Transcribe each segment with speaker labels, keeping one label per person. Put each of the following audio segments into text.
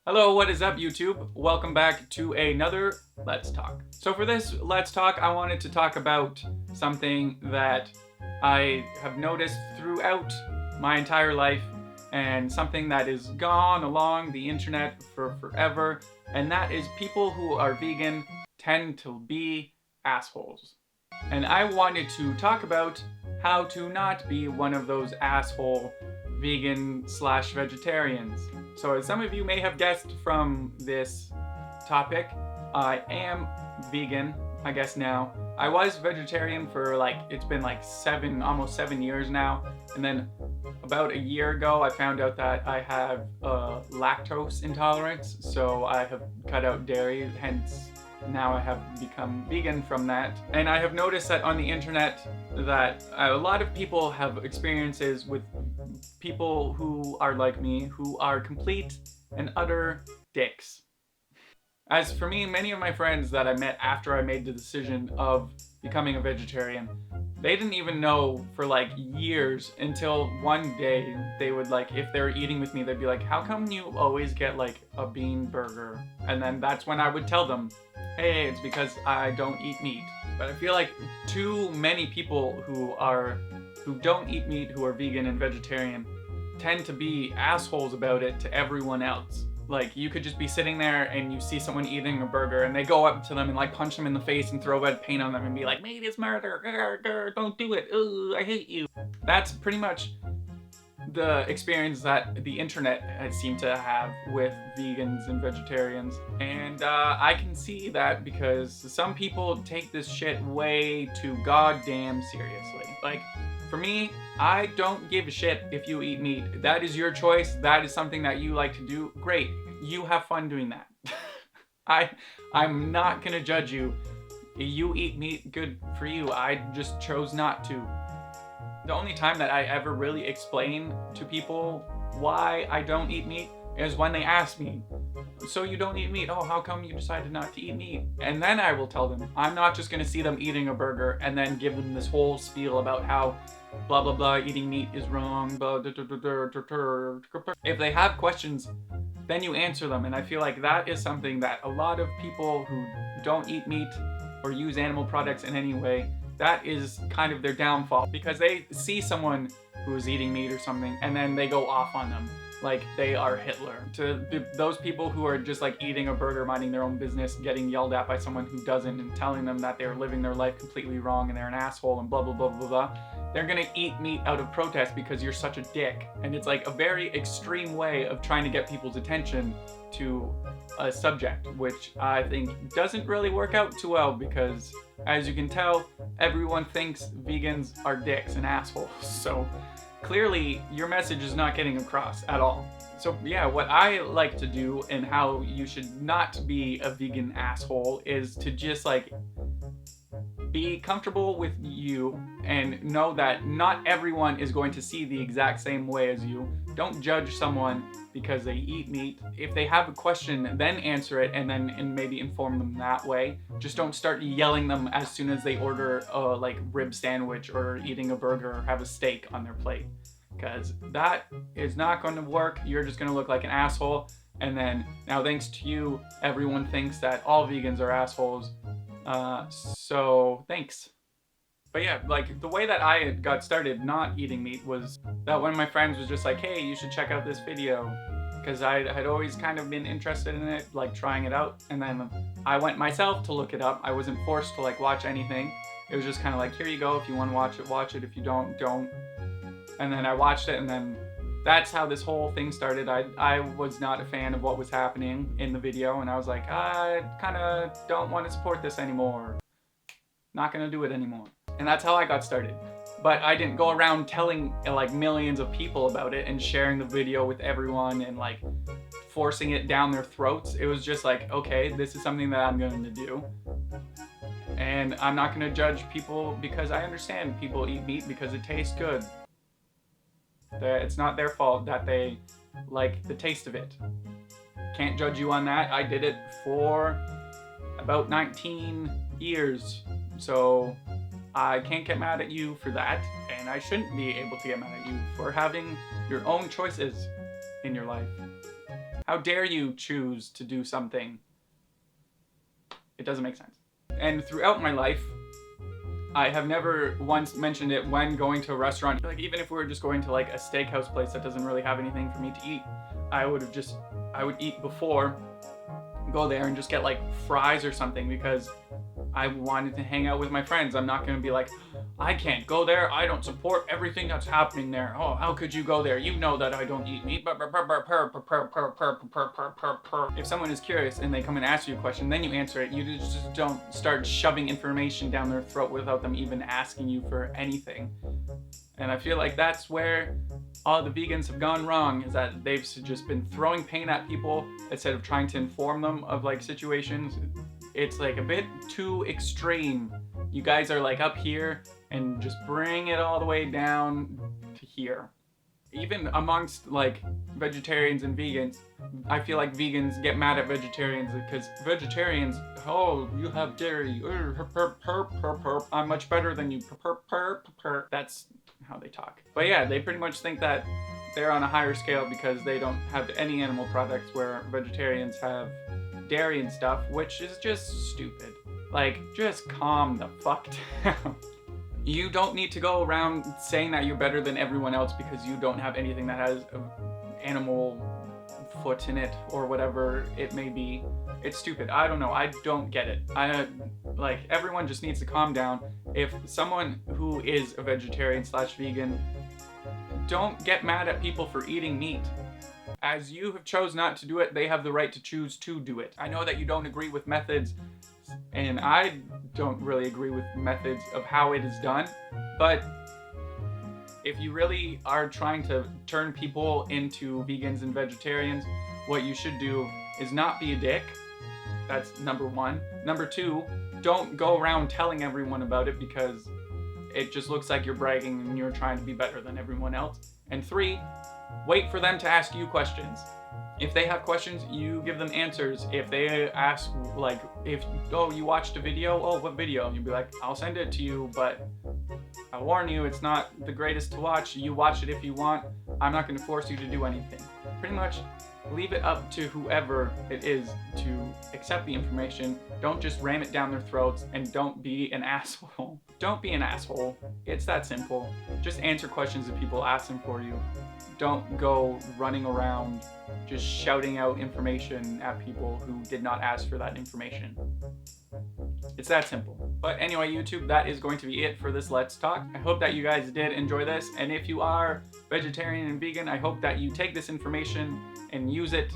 Speaker 1: Hello, what is up YouTube? Welcome back to another Let's Talk. So for this Let's Talk, I wanted to talk about something that I have noticed throughout my entire life and something that is gone along the internet for forever, and that is people who are vegan tend to be assholes. And I wanted to talk about how to not be one of those asshole vegan/vegetarians. So as some of you may have guessed from this topic, I am vegan, I guess now. I was vegetarian for it's been almost 7 years now. And then about a year ago, I found out that I have lactose intolerance. So I have cut out dairy, hence now I have become vegan from that. And I have noticed that on the internet that a lot of people have experiences with people who are like me, who are complete and utter dicks. As for me, many of my friends that I met after I made the decision of becoming a vegetarian, they didn't even know for years until one day they would if they were eating with me, they'd be like, how come you always get a bean burger? And then that's when I would tell them, hey, it's because I don't eat meat. But I feel like too many people who don't eat meat, who are vegan and vegetarian, tend to be assholes about it to everyone else. You could just be sitting there and you see someone eating a burger and they go up to them and punch them in the face and throw red paint on them and be like, meat is murder, grr, grr, don't do it, ooh, I hate you. That's pretty much the experience that the internet has seemed to have with vegans and vegetarians. And I can see that because some people take this shit way too goddamn seriously. For me, I don't give a shit if you eat meat. That is your choice. That is something that you like to do. Great. You have fun doing that. I'm not gonna judge you. You eat meat, good for you. I just chose not to. The only time that I ever really explain to people why I don't eat meat is when they ask me, so you don't eat meat? Oh, how come you decided not to eat meat? And then I will tell them. I'm not just gonna see them eating a burger and then give them this whole spiel about how blah blah blah, eating meat is wrong, blah, da, da, da, da, da, da. If they have questions, then you answer them. And I feel like that is something that a lot of people who don't eat meat or use animal products in any way, that is kind of their downfall, because they see someone who is eating meat or something and then they go off on them like they are Hitler. To those people who are just eating a burger, minding their own business, getting yelled at by someone who doesn't and telling them that they're living their life completely wrong and they're an asshole and blah blah blah blah blah, they're gonna eat meat out of protest because you're such a dick. And it's a very extreme way of trying to get people's attention to a subject, which I think doesn't really work out too well, because as you can tell, everyone thinks vegans are dicks and assholes. So clearly your message is not getting across at all. So yeah, what I like to do and how you should not be a vegan asshole is to just be comfortable with you and know that not everyone is going to see the exact same way as you. Don't judge someone because they eat meat. If they have a question, then answer it and maybe inform them that way. Just don't start yelling them as soon as they order a rib sandwich or eating a burger or have a steak on their plate, because that is not going to work. You're just going to look like an asshole. And then now, thanks to you, everyone thinks that all vegans are assholes. So thanks. But yeah, the way that I got started not eating meat was that one of my friends was just like, hey, you should check out this video, because I had always kind of been interested in it, trying it out. And then I went myself to look it up. I wasn't forced to watch anything. It was just kind of here you go. If you want to watch it, watch it. If you don't, don't. And then I watched it, and then that's how this whole thing started. I was not a fan of what was happening in the video, and I was like, I kind of don't want to support this anymore. Not gonna do it anymore. And that's how I got started. But I didn't go around telling millions of people about it and sharing the video with everyone and forcing it down their throats. It was just okay, this is something that I'm going to do. And I'm not gonna judge people, because I understand people eat meat because it tastes good. It's not their fault that they like the taste of it. Can't judge you on that. I did it for about 19 years, so I can't get mad at you for that, and I shouldn't be able to get mad at you for having your own choices in your life. How dare you choose to do something? It doesn't make sense. And throughout my life, I have never once mentioned it when going to a restaurant. Like, even if we were just going to like a steakhouse place that doesn't really have anything for me to eat, I would eat before, go there and just get like fries or something because I wanted to hang out with my friends. I'm not gonna be like, I can't go there, I don't support everything that's happening there. Oh, how could you go there? You know that I don't eat meat. If someone is curious and they come and ask you a question, then you answer it. You just don't start shoving information down their throat without them even asking you for anything. And I feel like that's where all the vegans have gone wrong, is that they've just been throwing pain at people instead of trying to inform them of like situations. It's like a bit too extreme. You guys are like up here and just bring it all the way down to here. Even amongst like vegetarians and vegans, I feel like vegans get mad at vegetarians because vegetarians, oh, you have dairy, I'm much better than you, that's how they talk. But yeah, they pretty much think that they're on a higher scale because they don't have any animal products, where vegetarians have dairy and stuff, which is just stupid. Like, just calm the fuck down. You don't need to go around saying that you're better than everyone else because you don't have anything that has an animal foot in it or whatever it may be. It's stupid. I don't know. I don't get it. Like, everyone just needs to calm down. If someone who is a vegetarian / vegan, don't get mad at people for eating meat. As you have chose not to do it, they have the right to choose to do it. I know that you don't agree with methods, and I don't really agree with methods of how it is done, but if you really are trying to turn people into vegans and vegetarians, what you should do is not be a dick. That's number one. Number two, don't go around telling everyone about it because it just looks like you're bragging and you're trying to be better than everyone else. And three, wait for them to ask you questions. If they have questions, you give them answers. If they ask, like, oh, you watched a video? Oh, what video? And you'll be like, I'll send it to you, but I warn you, it's not the greatest to watch. You watch it if you want. I'm not going to force you to do anything. Pretty much leave it up to whoever it is to accept the information. Don't just ram it down their throats, and don't be an asshole. Don't be an asshole. It's that simple. Just answer questions if people ask them for you. Don't go running around just shouting out information at people who did not ask for that information. It's that simple. But anyway, YouTube, that is going to be it for this Let's Talk. I hope that you guys did enjoy this, and if you are vegetarian and vegan, I hope that you take this information and use it,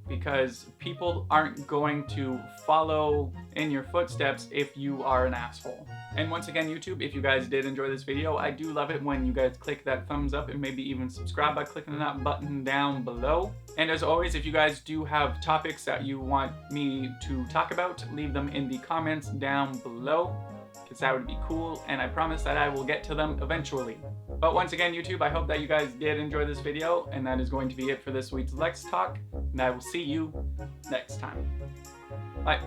Speaker 1: because people aren't going to follow in your footsteps if you are an asshole. And once again, YouTube, if you guys did enjoy this video, I do love it when you guys click that thumbs up and maybe even subscribe by clicking that button down below. And as always, if you guys do have topics that you want me to talk about, leave them in the comments down below, because that would be cool, and I promise that I will get to them eventually. But once again, YouTube, I hope that you guys did enjoy this video, and that is going to be it for this week's Let's Talk, and I will see you next time. Bye.